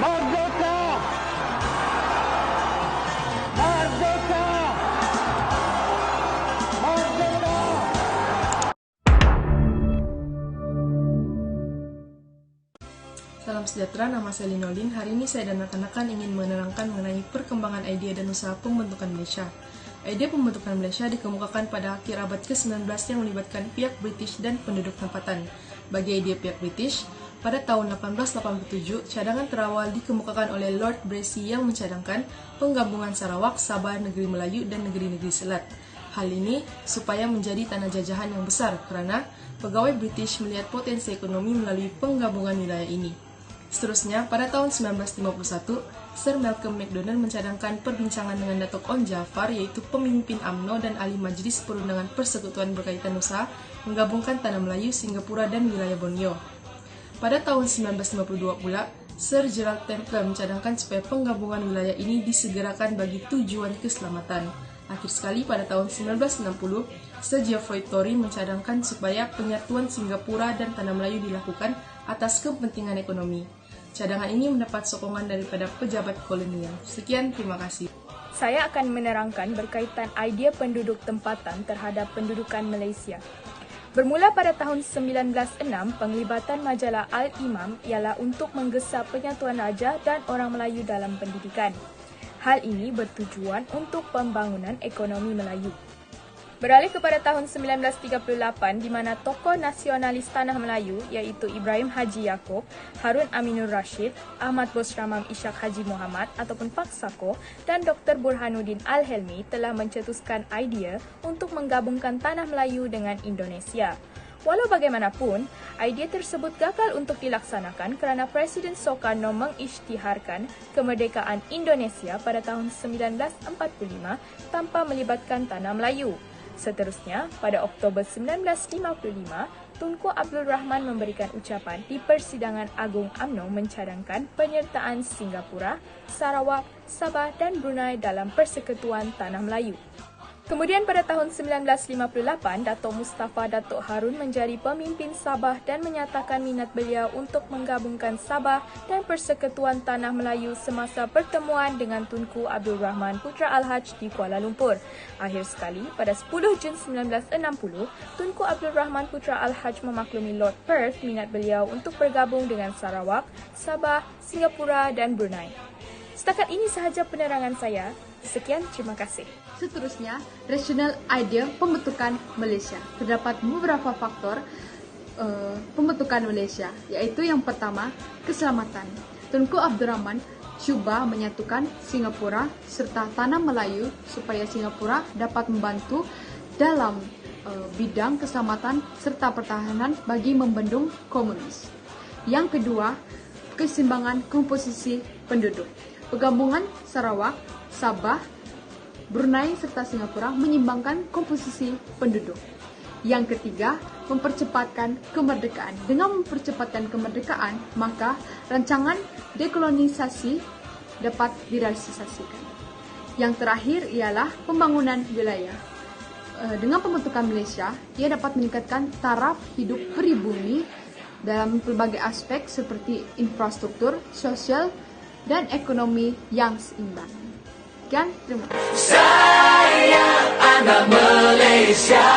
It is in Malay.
Merdeka! Merdeka! Merdeka! Salam sejahtera, nama saya Linolin. Hari ini saya dan rekan-rekan ingin menerangkan mengenai perkembangan idea dan usaha pembentukan Malaysia. Idea pembentukan Malaysia dikemukakan pada akhir abad ke-19 yang melibatkan pihak British dan penduduk tempatan. Bagi idea pihak British, pada tahun 1887, cadangan terawal dikemukakan oleh Lord Brassey yang mencadangkan penggabungan Sarawak, Sabah, Negeri Melayu, dan negeri-negeri Selat. Hal ini supaya menjadi tanah jajahan yang besar kerana pegawai British melihat potensi ekonomi melalui penggabungan wilayah ini. Seterusnya, pada tahun 1951, Sir Malcolm Macdonald mencadangkan perbincangan dengan Datuk Onn Jaafar, yaitu pemimpin UMNO dan ahli Majlis Perundangan Persekutuan Berkaitan Usaha, menggabungkan Tanah Melayu, Singapura, dan wilayah Borneo. Pada tahun 1952 pula, Sir Gerald Temple mencadangkan supaya penggabungan wilayah ini disegerakan bagi tujuan keselamatan. Akhir sekali, pada tahun 1960, Sir Geoffrey Tory mencadangkan supaya penyatuan Singapura dan Tanah Melayu dilakukan atas kepentingan ekonomi. Cadangan ini mendapat sokongan daripada pejabat kolonial. Sekian, terima kasih. Saya akan menerangkan berkaitan idea penduduk tempatan terhadap pendudukan Malaysia. Bermula pada tahun 1906, penglibatan majalah Al-Imam ialah untuk menggesa penyatuan raja dan orang Melayu dalam pendidikan. Hal ini bertujuan untuk pembangunan ekonomi Melayu. Beralih kepada tahun 1938 di mana tokoh nasionalis Tanah Melayu iaitu Ibrahim Haji Yaakob, Harun Aminur Rashid, Ahmad Bosramam Ishak Haji Muhammad ataupun Pak Sako dan Dr. Burhanuddin Al-Helmi telah mencetuskan idea untuk menggabungkan Tanah Melayu dengan Indonesia. Walau bagaimanapun, idea tersebut gagal untuk dilaksanakan kerana Presiden Soekarno mengisytiharkan kemerdekaan Indonesia pada tahun 1945 tanpa melibatkan Tanah Melayu. Seterusnya, pada Oktober 1955, Tunku Abdul Rahman memberikan ucapan di Persidangan Agung UMNO mencadangkan penyertaan Singapura, Sarawak, Sabah dan Brunei dalam Persekutuan Tanah Melayu. Kemudian pada tahun 1958, Datuk Mustafa Datuk Harun menjadi pemimpin Sabah dan menyatakan minat beliau untuk menggabungkan Sabah dan Persekutuan Tanah Melayu semasa pertemuan dengan Tunku Abdul Rahman Putra Al-Haj di Kuala Lumpur. Akhir sekali, pada 10 Jun 1960, Tunku Abdul Rahman Putra Al-Haj memaklumi Lord Perth minat beliau untuk bergabung dengan Sarawak, Sabah, Singapura dan Brunei. Setakat ini sahaja penerangan saya. Sekian, terima kasih. Seterusnya, rasional idea pembentukan Malaysia. Terdapat beberapa faktor pembentukan Malaysia, yaitu yang pertama, keselamatan. Tunku Abdul Rahman cuba menyatukan Singapura serta Tanah Melayu supaya Singapura dapat membantu dalam bidang keselamatan serta pertahanan bagi membendung komunis. Yang kedua, keseimbangan komposisi penduduk. Penggabungan Sarawak, Sabah, Brunei serta Singapura menyimbangkan komposisi penduduk. Yang ketiga, mempercepatkan kemerdekaan. Dengan mempercepatkan kemerdekaan, maka rancangan dekolonisasi dapat direalisasikan. Yang terakhir ialah pembangunan wilayah. Dengan pembentukan Malaysia, ia dapat meningkatkan taraf hidup pribumi dalam pelbagai aspek seperti infrastruktur, sosial, dan ekonomi yang seimbang. Sekian, terima kasih. Sayang anak Malaysia.